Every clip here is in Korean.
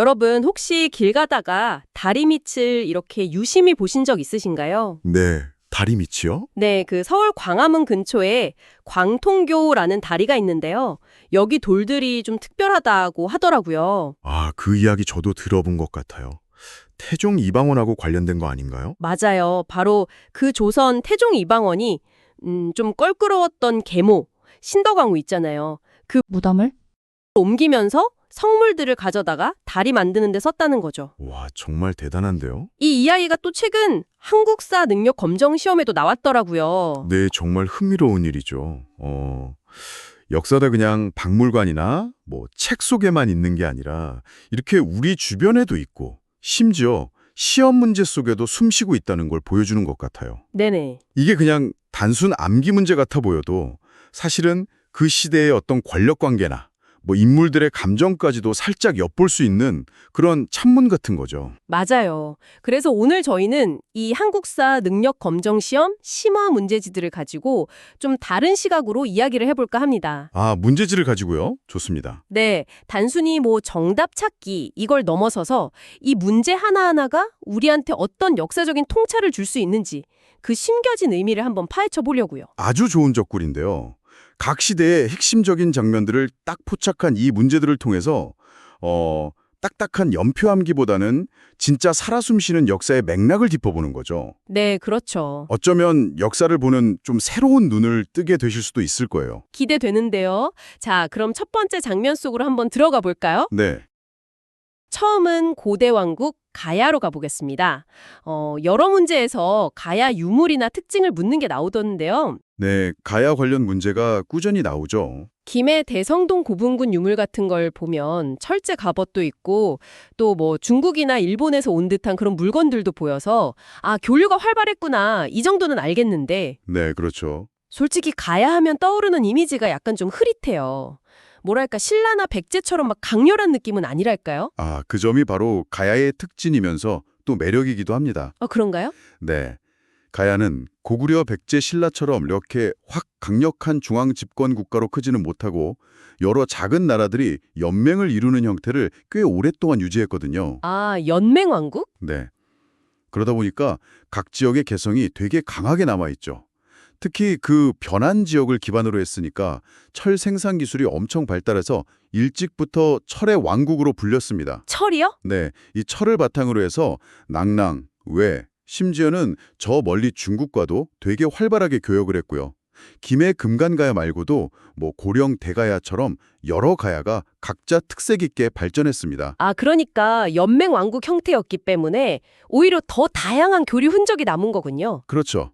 여러분, 혹시 길 가다가 다리 밑을 이렇게 유심히 보신 적 있으신가요? 네, 다리 밑이요? 네, 그 서울 광화문 근처에 광통교라는 다리가 있는데요. 여기 돌들이 좀 특별하다고 하더라고요. 아, 그 이야기 저도 들어본 것 같아요. 태종 이방원하고 관련된 거 아닌가요? 맞아요. 바로 그 조선 태종 이방원이 좀 껄끄러웠던 계모, 신덕왕후 있잖아요. 그 무덤을? 옮기면서 성물들을 가져다가 다리 만드는 데 썼다는 거죠. 와, 정말 대단한데요? 이 이야기가 또 최근 한국사 능력 검정 시험에도 나왔더라고요. 네, 정말 흥미로운 일이죠. 역사가 그냥 박물관이나 뭐 책 속에만 있는 게 아니라 이렇게 우리 주변에도 있고 심지어 시험 문제 속에도 숨쉬고 있다는 걸 보여주는 것 같아요. 네네. 이게 그냥 단순 암기 문제 같아 보여도 사실은 그 시대의 어떤 권력 관계나 뭐 인물들의 감정까지도 살짝 엿볼 수 있는 그런 참문 같은 거죠. 맞아요. 그래서 오늘 저희는 이 한국사 능력 검정 시험 심화 문제지들을 가지고 좀 다른 시각으로 이야기를 해볼까 합니다. 아, 문제지를 가지고요? 좋습니다. 네, 단순히 뭐 정답 찾기 이걸 넘어서서 이 문제 하나하나가 우리한테 어떤 역사적인 통찰을 줄 수 있는지 그 심겨진 의미를 한번 파헤쳐 보려고요. 아주 좋은 접근인데요. 각 시대의 핵심적인 장면들을 딱 포착한 이 문제들을 통해서 딱딱한 연표 암기보다는 진짜 살아 숨쉬는 역사의 맥락을 짚어보는 거죠. 네, 그렇죠. 어쩌면 역사를 보는 좀 새로운 눈을 뜨게 되실 수도 있을 거예요. 기대되는데요. 자, 그럼 첫 번째 장면 속으로 한번 들어가 볼까요? 네. 처음은 고대 왕국 가야로 가보겠습니다. 여러 문제에서 가야 유물이나 특징을 묻는 게 나오던데요. 네, 가야 관련 문제가 꾸준히 나오죠. 김해 대성동 고분군 유물 같은 걸 보면 철제 갑옷도 있고 또 뭐 중국이나 일본에서 온 듯한 그런 물건들도 보여서 아, 교류가 활발했구나. 이 정도는 알겠는데 네, 그렇죠. 솔직히 가야 하면 떠오르는 이미지가 약간 좀 흐릿해요. 뭐랄까 신라나 백제처럼 막 강렬한 느낌은 아니랄까요? 아, 그 점이 바로 가야의 특징이면서 또 매력이기도 합니다. 그런가요? 네. 가야는 고구려 백제 신라처럼 이렇게 확 강력한 중앙 집권 국가로 크지는 못하고 여러 작은 나라들이 연맹을 이루는 형태를 꽤 오랫동안 유지했거든요. 아, 연맹왕국? 네. 그러다 보니까 각 지역의 개성이 되게 강하게 남아있죠. 특히 그 변한 지역을 기반으로 했으니까 철 생산 기술이 엄청 발달해서 일찍부터 철의 왕국으로 불렸습니다. 철이요? 네, 이 철을 바탕으로 해서 낭랑, 외, 심지어는 저 멀리 중국과도 되게 활발하게 교역을 했고요. 김해 금간가야 말고도 뭐 고령 대가야처럼 여러 가야가 각자 특색 있게 발전했습니다. 아, 그러니까 연맹왕국 형태였기 때문에 오히려 더 다양한 교류 흔적이 남은 거군요. 그렇죠.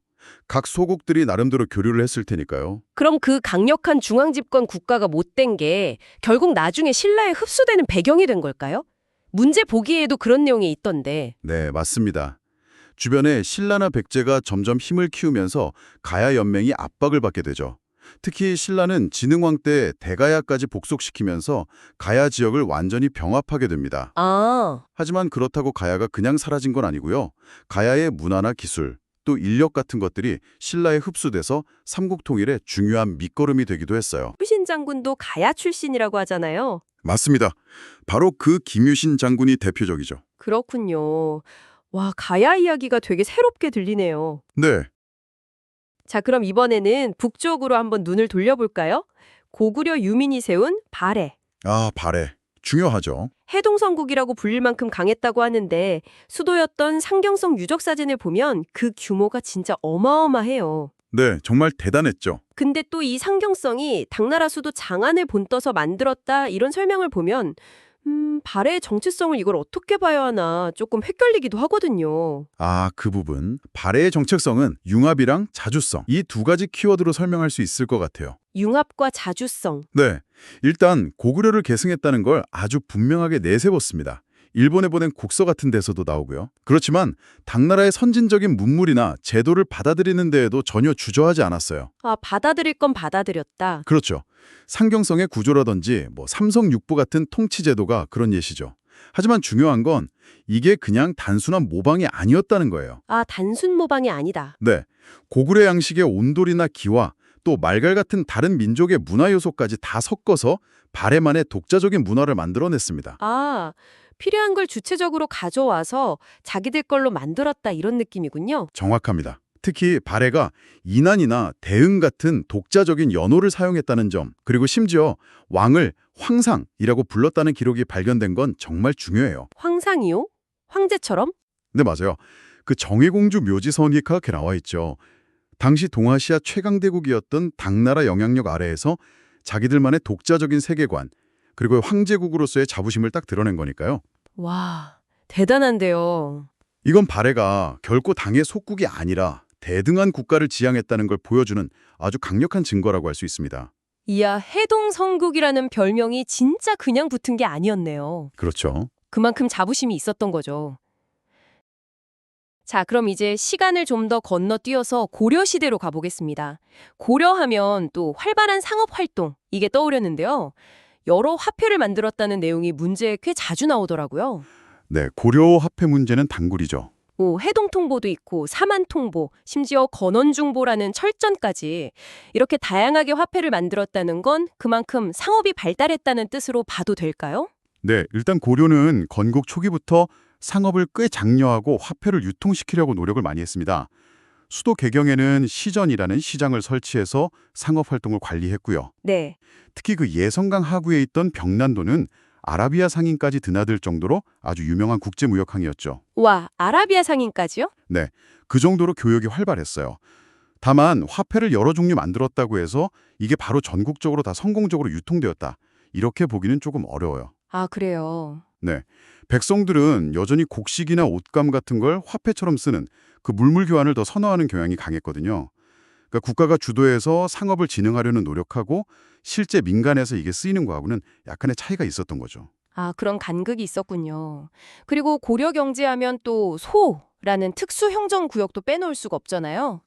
각 소국들이 나름대로 교류를 했을 테니까요. 그럼 그 강력한 중앙 집권 국가가 못된 게 결국 나중에 신라에 흡수되는 배경이 된 걸까요? 문제 보기에도 그런 내용이 있던데. 네, 맞습니다. 주변에 신라나 백제가 점점 힘을 키우면서 가야 연맹이 압박을 받게 되죠. 특히 신라는 진흥왕 때 대가야까지 복속시키면서 가야 지역을 완전히 병합하게 됩니다. 아, 하지만 그렇다고 가야가 그냥 사라진 건 아니고요. 가야의 문화나 기술, 또 인력 같은 것들이 신라에 흡수돼서 삼국 통일의 중요한 밑거름이 되기도 했어요. 후신 장군도 가야 출신이라고 하잖아요. 맞습니다. 바로 그 김유신 장군이 대표적이죠. 그렇군요. 와, 가야 이야기가 되게 새롭게 들리네요. 네. 자, 그럼 이번에는 북쪽으로 한번 눈을 돌려볼까요? 고구려 유민이 세운 발해. 아, 발해. 중요하죠. 해동성국이라고 불릴 만큼 강했다고 하는데 수도였던 상경성 유적 사진을 보면 그 규모가 진짜 어마어마해요. 네, 정말 대단했죠. 근데 또 이 상경성이 당나라 수도 장안을 본떠서 만들었다 이런 설명을 보면 발해의 정체성을 이걸 어떻게 봐야 하나 조금 헷갈리기도 하거든요. 아, 그 부분. 발해의 정체성은 융합이랑 자주성. 이 두 가지 키워드로 설명할 수 있을 것 같아요. 융합과 자주성. 네. 일단 고구려를 계승했다는 걸 아주 분명하게 내세웠습니다. 일본에 보낸 국서 같은 데서도 나오고요. 그렇지만 당나라의 선진적인 문물이나 제도를 받아들이는 데에도 전혀 주저하지 않았어요. 아, 받아들일 건 받아들였다. 그렇죠. 상경성의 구조라든지 뭐 삼성육부 같은 통치 제도가 그런 예시죠. 하지만 중요한 건 이게 그냥 단순한 모방이 아니었다는 거예요. 아, 단순 모방이 아니다. 네. 고구려 양식의 온돌이나 기와 또 말갈 같은 다른 민족의 문화 요소까지 다 섞어서 발해만의 독자적인 문화를 만들어냈습니다. 아, 필요한 걸 주체적으로 가져와서 자기들 걸로 만들었다 이런 느낌이군요. 정확합니다. 특히 발해가 이난이나 대응 같은 독자적인 연호를 사용했다는 점, 그리고 심지어 왕을 황상이라고 불렀다는 기록이 발견된 건 정말 중요해요. 황상이요? 황제처럼? 네, 맞아요. 그 정의공주 묘지서원이 그렇게 나와 있죠. 당시 동아시아 최강대국이었던 당나라 영향력 아래에서 자기들만의 독자적인 세계관, 그리고 황제국으로서의 자부심을 딱 드러낸 거니까요. 와, 대단한데요. 이건 발해가 결코 당의 속국이 아니라 대등한 국가를 지향했다는 걸 보여주는 아주 강력한 증거라고 할 수 있습니다. 이야, 해동성국이라는 별명이 진짜 그냥 붙은 게 아니었네요. 그렇죠. 그만큼 자부심이 있었던 거죠. 자, 그럼 이제 시간을 좀 더 건너뛰어서 고려시대로 가보겠습니다. 고려하면 또 활발한 상업활동, 이게 떠오르는데요. 여러 화폐를 만들었다는 내용이 문제에 꽤 자주 나오더라고요. 네, 고려 화폐 문제는 단골이죠. 해동통보도 있고 사만통보, 심지어 건원중보라는 철전까지 이렇게 다양하게 화폐를 만들었다는 건 그만큼 상업이 발달했다는 뜻으로 봐도 될까요? 네, 일단 고려는 건국 초기부터 상업을 꽤 장려하고 화폐를 유통시키려고 노력을 많이 했습니다. 수도 개경에는 시전이라는 시장을 설치해서 상업 활동을 관리했고요. 네. 특히 그 예성강 하구에 있던 병난도는 아라비아 상인까지 드나들 정도로 아주 유명한 국제무역항이었죠. 와, 아라비아 상인까지요? 네, 그 정도로 교역이 활발했어요. 다만 화폐를 여러 종류 만들었다고 해서 이게 바로 전국적으로 다 성공적으로 유통되었다. 이렇게 보기는 조금 어려워요. 아, 그래요. 네, 백성들은 여전히 곡식이나 옷감 같은 걸 화폐처럼 쓰는 그 물물 교환을 더 선호하는 경향이 강했거든요. 그러니까 국가가 주도해서 상업을 진흥하려는 노력하고 실제 민간에서 이게 쓰이는 거하고는 약간의 차이가 있었던 거죠. 아, 그런 간극이 있었군요. 그리고 고려 경제하면 또 소라는 특수 형정 구역도 빼놓을 수가 없잖아요.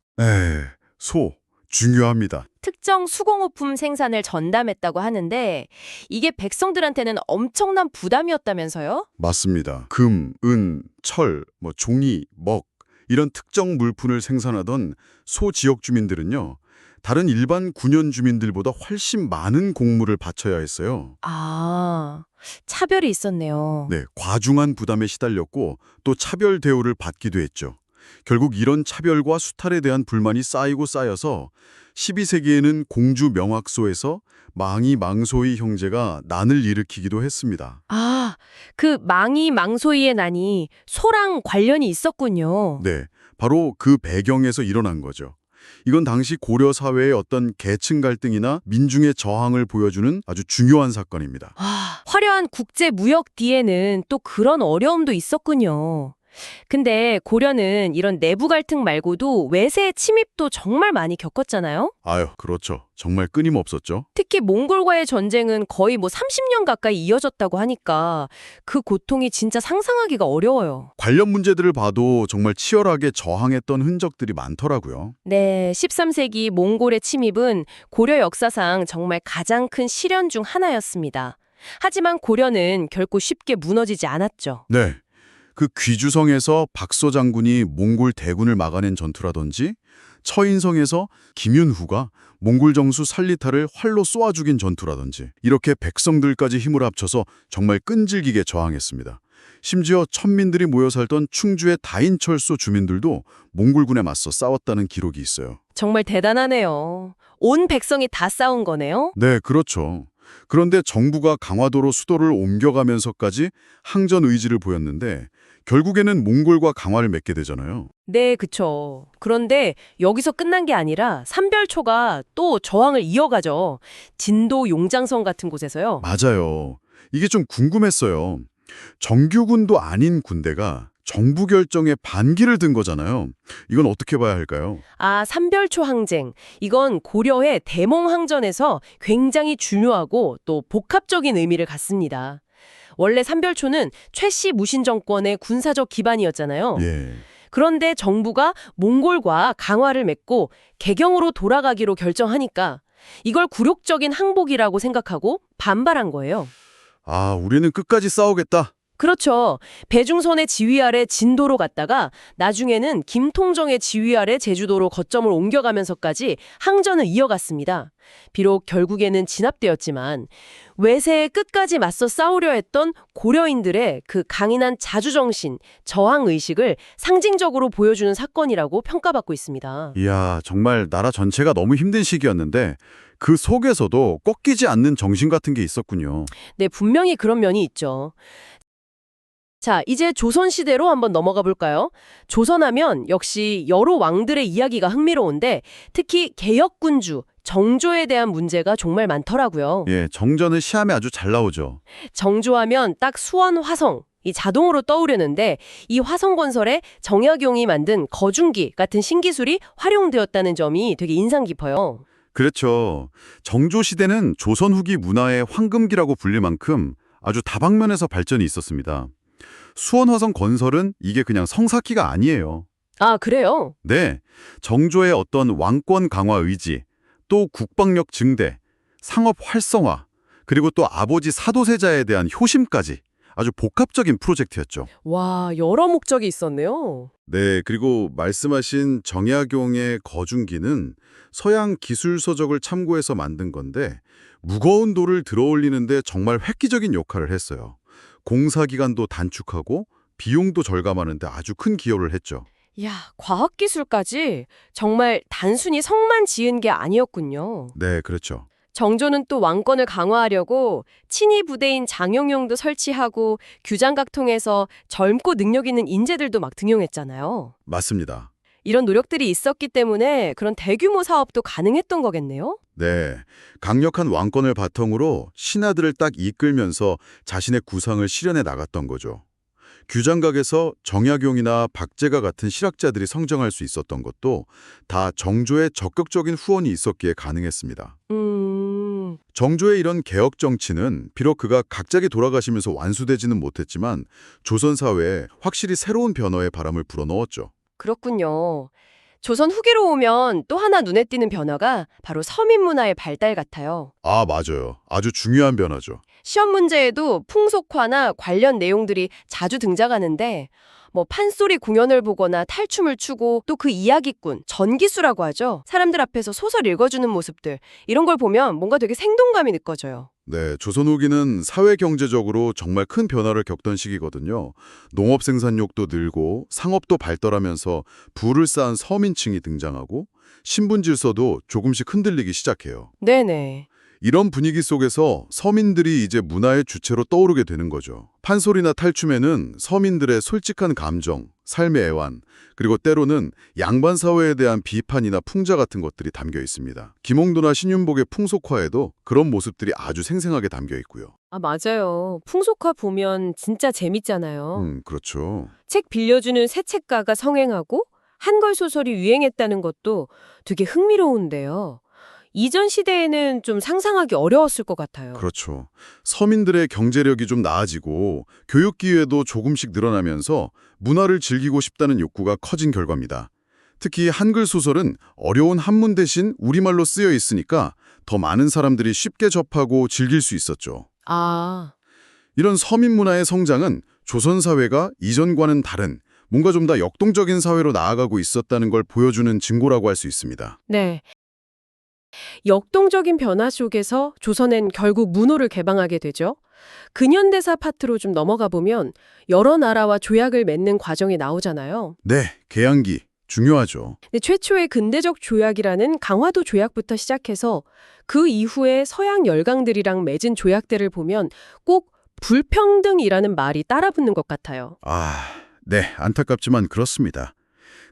소, 중요합니다. 특정 수공업품 생산을 전담했다고 하는데 이게 백성들한테는 엄청난 부담이었다면서요? 맞습니다. 금, 은, 철, 종이, 먹 이런 특정 물품을 생산하던 소 지역 주민들은요. 다른 일반 군현 주민들보다 훨씬 많은 공물을 바쳐야 했어요. 아, 차별이 있었네요. 네, 과중한 부담에 시달렸고 또 차별 대우를 받기도 했죠. 결국 이런 차별과 수탈에 대한 불만이 쌓이고 쌓여서 12세기에는 공주 명확소에서 망이 망소의 형제가 난을 일으키기도 했습니다. 아, 그 망이 망소이의 난이 소랑 관련이 있었군요. 네, 바로 그 배경에서 일어난 거죠. 이건 당시 고려 사회의 어떤 계층 갈등이나 민중의 저항을 보여주는 아주 중요한 사건입니다. 와, 화려한 국제 무역 뒤에는 또 그런 어려움도 있었군요. 근데 고려는 이런 내부 갈등 말고도 외세의 침입도 정말 많이 겪었잖아요? 아유, 그렇죠. 정말 끊임없었죠. 특히 몽골과의 전쟁은 거의 30년 가까이 이어졌다고 하니까 그 고통이 진짜 상상하기가 어려워요. 관련 문제들을 봐도 정말 치열하게 저항했던 흔적들이 많더라고요. 네, 13세기 몽골의 침입은 고려 역사상 정말 가장 큰 시련 중 하나였습니다. 하지만 고려는 결코 쉽게 무너지지 않았죠. 네. 그 귀주성에서 박서 장군이 몽골 대군을 막아낸 전투라든지 처인성에서 김윤후가 몽골 정수 살리타를 활로 쏘아 죽인 전투라든지 이렇게 백성들까지 힘을 합쳐서 정말 끈질기게 저항했습니다. 심지어 천민들이 모여 살던 충주의 다인철소 주민들도 몽골군에 맞서 싸웠다는 기록이 있어요. 정말 대단하네요. 온 백성이 다 싸운 거네요? 네, 그렇죠. 그런데 정부가 강화도로 수도를 옮겨가면서까지 항전 의지를 보였는데 결국에는 몽골과 강화를 맺게 되잖아요. 네, 그쵸. 그런데 여기서 끝난 게 아니라 삼별초가 또 저항을 이어가죠. 진도 용장성 같은 곳에서요. 맞아요. 이게 좀 궁금했어요. 정규군도 아닌 군대가 정부 결정에 반기를 든 거잖아요. 이건 어떻게 봐야 할까요? 아, 삼별초 항쟁. 이건 고려의 대몽항전에서 굉장히 중요하고 또 복합적인 의미를 갖습니다. 원래 삼별초는 최씨 무신 정권의 군사적 기반이었잖아요. 예. 그런데 정부가 몽골과 강화를 맺고 개경으로 돌아가기로 결정하니까 이걸 굴욕적인 항복이라고 생각하고 반발한 거예요. 아, 우리는 끝까지 싸우겠다. 그렇죠. 배중선의 지휘 아래 진도로 갔다가 나중에는 김통정의 지휘 아래 제주도로 거점을 옮겨가면서까지 항전을 이어갔습니다. 비록 결국에는 진압되었지만 외세의 끝까지 맞서 싸우려 했던 고려인들의 그 강인한 자주정신, 저항의식을 상징적으로 보여주는 사건이라고 평가받고 있습니다. 이야, 정말 나라 전체가 너무 힘든 시기였는데 그 속에서도 꺾이지 않는 정신 같은 게 있었군요. 네, 분명히 그런 면이 있죠. 자, 이제 조선시대로 한번 넘어가 볼까요? 조선하면 역시 여러 왕들의 이야기가 흥미로운데 특히 개혁군주, 정조에 대한 문제가 정말 많더라고요. 예, 정전은 시험에 아주 잘 나오죠. 정조하면 딱 수원 화성, 이 자동으로 떠오르는데 이 화성 건설에 정약용이 만든 거중기 같은 신기술이 활용되었다는 점이 되게 인상 깊어요. 그렇죠. 정조 시대는 조선 후기 문화의 황금기라고 불릴 만큼 아주 다방면에서 발전이 있었습니다. 수원화성 건설은 이게 그냥 성사기가 아니에요. 아, 그래요? 네, 정조의 어떤 왕권 강화 의지, 또 국방력 증대, 상업 활성화, 그리고 또 아버지 사도세자에 대한 효심까지 아주 복합적인 프로젝트였죠. 와, 여러 목적이 있었네요. 네, 그리고 말씀하신 정약용의 거중기는 서양 기술 서적을 참고해서 만든 건데 무거운 돌을 들어올리는데 정말 획기적인 역할을 했어요. 공사 기간도 단축하고 비용도 절감하는데 아주 큰 기여를 했죠. 야, 과학기술까지 정말 단순히 성만 지은 게 아니었군요. 네, 그렇죠. 정조는 또 왕권을 강화하려고 친위 부대인 장영용도 설치하고 규장각 통해서 젊고 능력 있는 인재들도 막 등용했잖아요. 맞습니다. 이런 노력들이 있었기 때문에 그런 대규모 사업도 가능했던 거겠네요? 네, 강력한 왕권을 바탕으로 신하들을 딱 이끌면서 자신의 구상을 실현해 나갔던 거죠. 규장각에서 정약용이나 박제가 같은 실학자들이 성장할 수 있었던 것도 다 정조의 적극적인 후원이 있었기에 가능했습니다. 정조의 이런 개혁 정치는 비록 그가 갑자기 돌아가시면서 완수되지는 못했지만 조선 사회에 확실히 새로운 변화의 바람을 불어넣었죠. 그렇군요. 조선 후기로 오면 또 하나 눈에 띄는 변화가 바로 서민 문화의 발달 같아요. 아, 맞아요. 아주 중요한 변화죠. 시험 문제에도 풍속화나 관련 내용들이 자주 등장하는데 판소리 공연을 보거나 탈춤을 추고 또 그 이야기꾼, 전기수라고 하죠. 사람들 앞에서 소설 읽어주는 모습들 이런 걸 보면 뭔가 되게 생동감이 느껴져요. 네, 조선 후기는 사회 경제적으로 정말 큰 변화를 겪던 시기거든요. 농업 생산력도 늘고 상업도 발달하면서 부를 쌓은 서민층이 등장하고 신분 질서도 조금씩 흔들리기 시작해요. 네네. 이런 분위기 속에서 서민들이 이제 문화의 주체로 떠오르게 되는 거죠. 판소리나 탈춤에는 서민들의 솔직한 감정, 삶의 애환, 그리고 때로는 양반 사회에 대한 비판이나 풍자 같은 것들이 담겨 있습니다. 김홍도나 신윤복의 풍속화에도 그런 모습들이 아주 생생하게 담겨 있고요. 아, 맞아요. 풍속화 보면 진짜 재밌잖아요. 그렇죠. 책 빌려주는 새 책가가 성행하고 한글 소설이 유행했다는 것도 되게 흥미로운데요. 이전 시대에는 좀 상상하기 어려웠을 것 같아요. 그렇죠. 서민들의 경제력이 좀 나아지고 교육 기회도 조금씩 늘어나면서 문화를 즐기고 싶다는 욕구가 커진 결과입니다. 특히 한글 소설은 어려운 한문 대신 우리말로 쓰여 있으니까 더 많은 사람들이 쉽게 접하고 즐길 수 있었죠. 아, 이런 서민 문화의 성장은 조선 사회가 이전과는 다른 뭔가 좀 더 역동적인 사회로 나아가고 있었다는 걸 보여주는 증거라고 할 수 있습니다. 네. 역동적인 변화 속에서 조선은 결국 문호를 개방하게 되죠. 근현대사 파트로 좀 넘어가 보면 여러 나라와 조약을 맺는 과정이 나오잖아요. 네, 개항기 중요하죠. 근데 최초의 근대적 조약이라는 강화도 조약부터 시작해서 그 이후에 서양 열강들이랑 맺은 조약들을 보면 꼭 불평등이라는 말이 따라붙는 것 같아요. 아, 네, 안타깝지만 그렇습니다.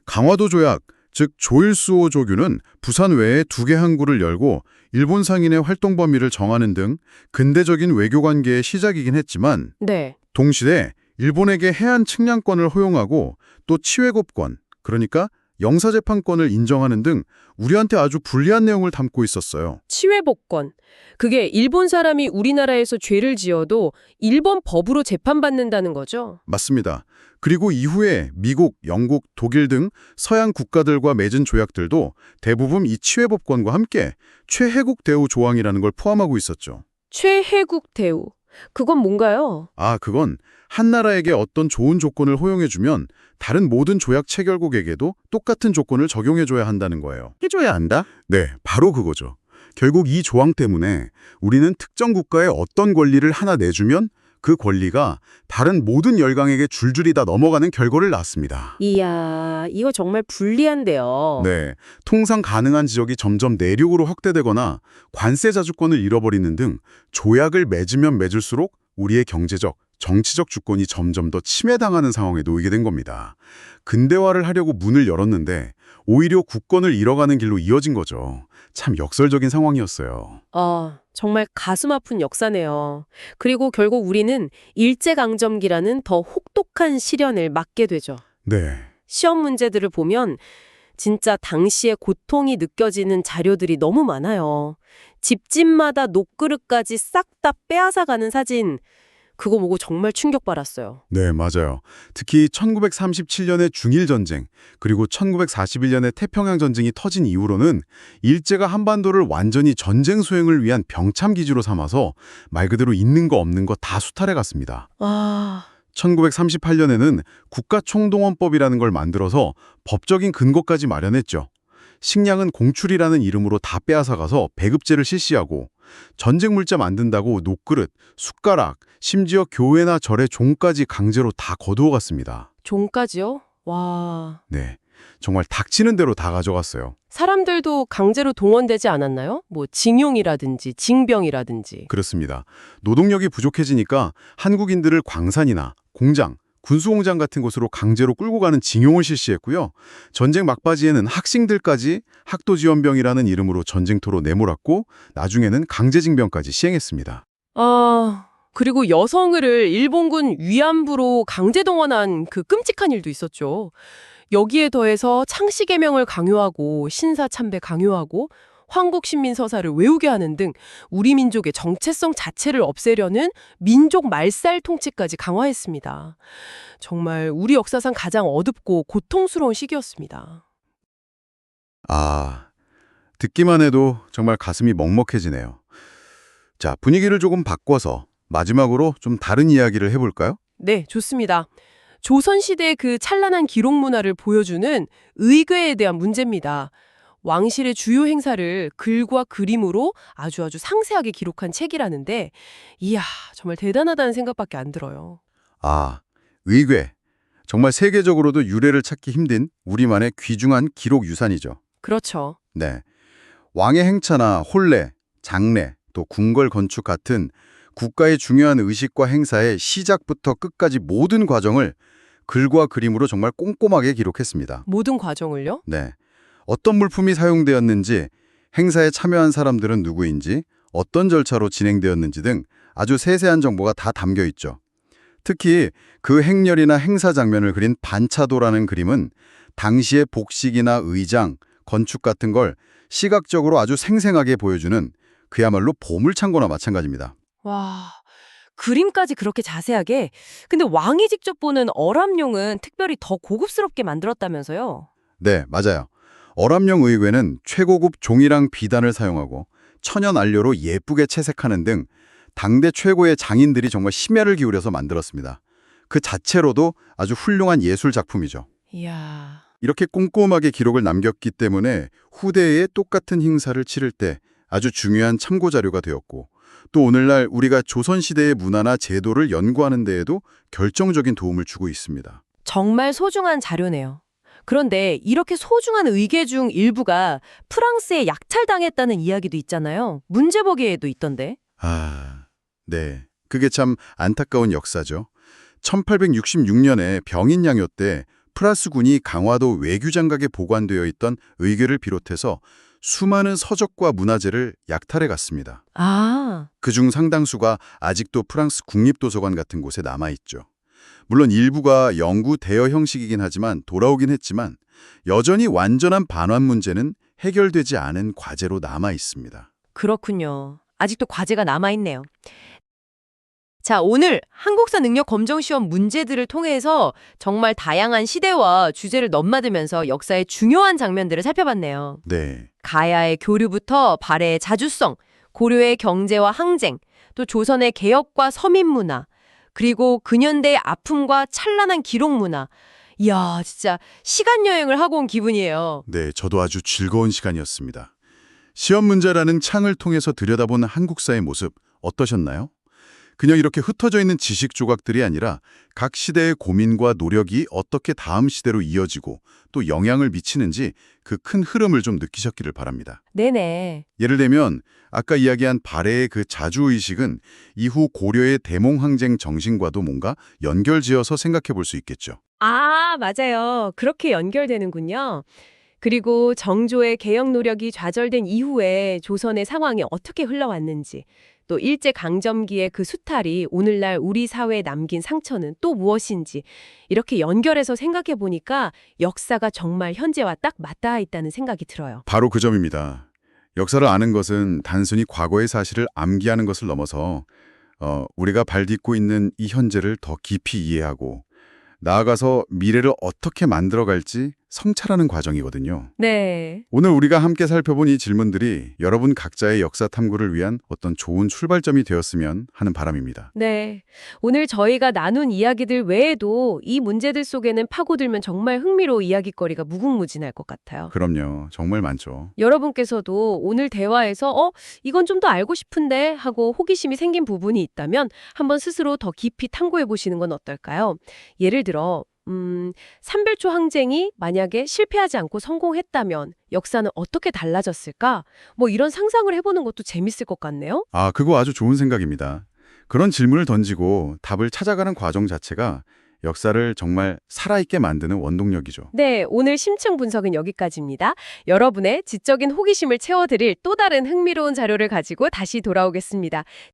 강화도 조약, 즉 조일수호 조규는 부산 외에 2개 항구를 열고 일본 상인의 활동 범위를 정하는 등 근대적인 외교 관계의 시작이긴 했지만 네. 동시에 일본에게 해안 측량권을 허용하고 또 치외급권, 그러니까 영사재판권을 인정하는 등 우리한테 아주 불리한 내용을 담고 있었어요. 치외복권. 그게 일본 사람이 우리나라에서 죄를 지어도 일본 법으로 재판받는다는 거죠? 맞습니다. 그리고 이후에 미국, 영국, 독일 등 서양 국가들과 맺은 조약들도 대부분 이 치외법권과 함께 최혜국 대우 조항이라는 걸 포함하고 있었죠. 최혜국 대우. 그건 뭔가요? 그건 한 나라에게 어떤 좋은 조건을 허용해주면 다른 모든 조약 체결국에게도 똑같은 조건을 적용해줘야 한다는 거예요. 해줘야 한다? 네, 바로 그거죠. 결국 이 조항 때문에 우리는 특정 국가에 어떤 권리를 하나 내주면 그 권리가 다른 모든 열강에게 줄줄이 다 넘어가는 결과를 낳습니다. 이야, 이거 정말 불리한데요. 네, 통상 가능한 지역이 점점 내륙으로 확대되거나 관세 자주권을 잃어버리는 등 조약을 맺으면 맺을수록 우리의 경제적, 정치적 주권이 점점 더 침해당하는 상황에 놓이게 된 겁니다. 근대화를 하려고 문을 열었는데 오히려 국권을 잃어가는 길로 이어진 거죠. 참 역설적인 상황이었어요. 정말 가슴 아픈 역사네요. 그리고 결국 우리는 일제강점기라는 더 혹독한 시련을 맞게 되죠. 네, 시험 문제들을 보면 진짜 당시의 고통이 느껴지는 자료들이 너무 많아요. 집집마다 녹그릇까지 싹 다 빼앗아가는 사진. 그거 보고 정말 충격받았어요. 네, 맞아요. 특히 1937년의 중일전쟁, 그리고 1941년의 태평양전쟁이 터진 이후로는 일제가 한반도를 완전히 전쟁 수행을 위한 병참기지로 삼아서 말 그대로 있는 거 없는 거 다 수탈해 갔습니다. 1938년에는 국가총동원법이라는 걸 만들어서 법적인 근거까지 마련했죠. 식량은 공출이라는 이름으로 다 빼앗아가서 배급제를 실시하고 전쟁 물자 만든다고 녹그릇, 숟가락, 심지어 교회나 절의 종까지 강제로 다 거두어갔습니다. 종까지요? 와. 네, 정말 닥치는 대로 다 가져갔어요. 사람들도 강제로 동원되지 않았나요? 뭐 징용이라든지 징병이라든지. 그렇습니다. 노동력이 부족해지니까 한국인들을 광산이나 공장, 군수공장 같은 곳으로 강제로 끌고 가는 징용을 실시했고요. 전쟁 막바지에는 학생들까지 학도지원병이라는 이름으로 전쟁터로 내몰았고 나중에는 강제징병까지 시행했습니다. 그리고 여성을 일본군 위안부로 강제 동원한 그 끔찍한 일도 있었죠. 여기에 더해서 창씨개명을 강요하고 신사참배 강요하고 황국신민서사를 외우게 하는 등 우리 민족의 정체성 자체를 없애려는 민족 말살 통치까지 강화했습니다. 정말 우리 역사상 가장 어둡고 고통스러운 시기였습니다. 듣기만 해도 정말 가슴이 먹먹해지네요. 자, 분위기를 조금 바꿔서 마지막으로 좀 다른 이야기를 해볼까요? 네, 좋습니다. 조선시대의 그 찬란한 기록 문화를 보여주는 의궤에 대한 문제입니다. 왕실의 주요 행사를 글과 그림으로 아주 상세하게 기록한 책이라는데 이야, 정말 대단하다는 생각밖에 안 들어요. 의궤. 정말 세계적으로도 유래를 찾기 힘든 우리만의 귀중한 기록 유산이죠. 그렇죠. 네. 왕의 행차나 혼례, 장례, 또 궁궐 건축 같은 국가의 중요한 의식과 행사의 시작부터 끝까지 모든 과정을 글과 그림으로 정말 꼼꼼하게 기록했습니다. 모든 과정을요? 네. 어떤 물품이 사용되었는지, 행사에 참여한 사람들은 누구인지, 어떤 절차로 진행되었는지 등 아주 세세한 정보가 다 담겨 있죠. 특히 그 행렬이나 행사 장면을 그린 반차도라는 그림은 당시의 복식이나 의장, 건축 같은 걸 시각적으로 아주 생생하게 보여주는 그야말로 보물창고나 마찬가지입니다. 와, 그림까지 그렇게 자세하게? 근데 왕이 직접 보는 어람용은 특별히 더 고급스럽게 만들었다면서요? 네, 맞아요. 어람용 의궤는 최고급 종이랑 비단을 사용하고 천연 안료로 예쁘게 채색하는 등 당대 최고의 장인들이 정말 심혈을 기울여서 만들었습니다. 그 자체로도 아주 훌륭한 예술 작품이죠. 이야, 이렇게 꼼꼼하게 기록을 남겼기 때문에 후대에 똑같은 행사를 치를 때 아주 중요한 참고 자료가 되었고 또 오늘날 우리가 조선시대의 문화나 제도를 연구하는 데에도 결정적인 도움을 주고 있습니다. 정말 소중한 자료네요. 그런데 이렇게 소중한 의궤 중 일부가 프랑스에 약탈당했다는 이야기도 있잖아요. 문제보기에도 있던데. 네. 그게 참 안타까운 역사죠. 1866년에 병인양요 때 프랑스군이 강화도 외교장각에 보관되어 있던 의궤를 비롯해서 수많은 서적과 문화재를 약탈해 갔습니다. 그중 상당수가 아직도 프랑스 국립도서관 같은 곳에 남아있죠. 물론 일부가 영구 대여 형식이긴 하지만 돌아오긴 했지만 여전히 완전한 반환 문제는 해결되지 않은 과제로 남아있습니다. 그렇군요. 아직도 과제가 남아있네요. 자, 오늘 한국사 능력 검정 시험 문제들을 통해서 정말 다양한 시대와 주제를 넘나들면서 역사의 중요한 장면들을 살펴봤네요. 네. 가야의 교류부터 발해의 자주성, 고려의 경제와 항쟁, 또 조선의 개혁과 서민 문화, 그리고 근현대의 아픔과 찬란한 기록 문화. 이야, 진짜 시간 여행을 하고 온 기분이에요. 네, 저도 아주 즐거운 시간이었습니다. 시험 문제라는 창을 통해서 들여다본 한국사의 모습 어떠셨나요? 그냥 이렇게 흩어져 있는 지식 조각들이 아니라 각 시대의 고민과 노력이 어떻게 다음 시대로 이어지고 또 영향을 미치는지 그 큰 흐름을 좀 느끼셨기를 바랍니다. 네네. 예를 들면 아까 이야기한 발해의 그 자주의식은 이후 고려의 대몽항쟁 정신과도 뭔가 연결지어서 생각해 볼 수 있겠죠. 아, 맞아요. 그렇게 연결되는군요. 그리고 정조의 개혁 노력이 좌절된 이후에 조선의 상황이 어떻게 흘러왔는지, 또 일제강점기의 그 수탈이 오늘날 우리 사회에 남긴 상처는 또 무엇인지 이렇게 연결해서 생각해 보니까 역사가 정말 현재와 딱 맞닿아 있다는 생각이 들어요. 바로 그 점입니다. 역사를 아는 것은 단순히 과거의 사실을 암기하는 것을 넘어서 우리가 발딛고 있는 이 현재를 더 깊이 이해하고 나아가서 미래를 어떻게 만들어갈지 성찰하는 과정이거든요. 네. 오늘 우리가 함께 살펴본 이 질문들이 여러분 각자의 역사 탐구를 위한 어떤 좋은 출발점이 되었으면 하는 바람입니다. 네. 오늘 저희가 나눈 이야기들 외에도 이 문제들 속에는 파고들면 정말 흥미로운 이야깃거리가 무궁무진할 것 같아요. 그럼요. 정말 많죠. 여러분께서도 오늘 대화에서 이건 좀 더 알고 싶은데 하고 호기심이 생긴 부분이 있다면 한번 스스로 더 깊이 탐구해 보시는 건 어떨까요? 예를 들어 삼별초 항쟁이 만약에 실패하지 않고 성공했다면 역사는 어떻게 달라졌을까? 뭐 이런 상상을 해보는 것도 재밌을 것 같네요. 아, 그거 아주 좋은 생각입니다. 그런 질문을 던지고 답을 찾아가는 과정 자체가 역사를 정말 살아있게 만드는 원동력이죠. 네, 오늘 심층 분석은 여기까지입니다. 여러분의 지적인 호기심을 채워드릴 또 다른 흥미로운 자료를 가지고 다시 돌아오겠습니다.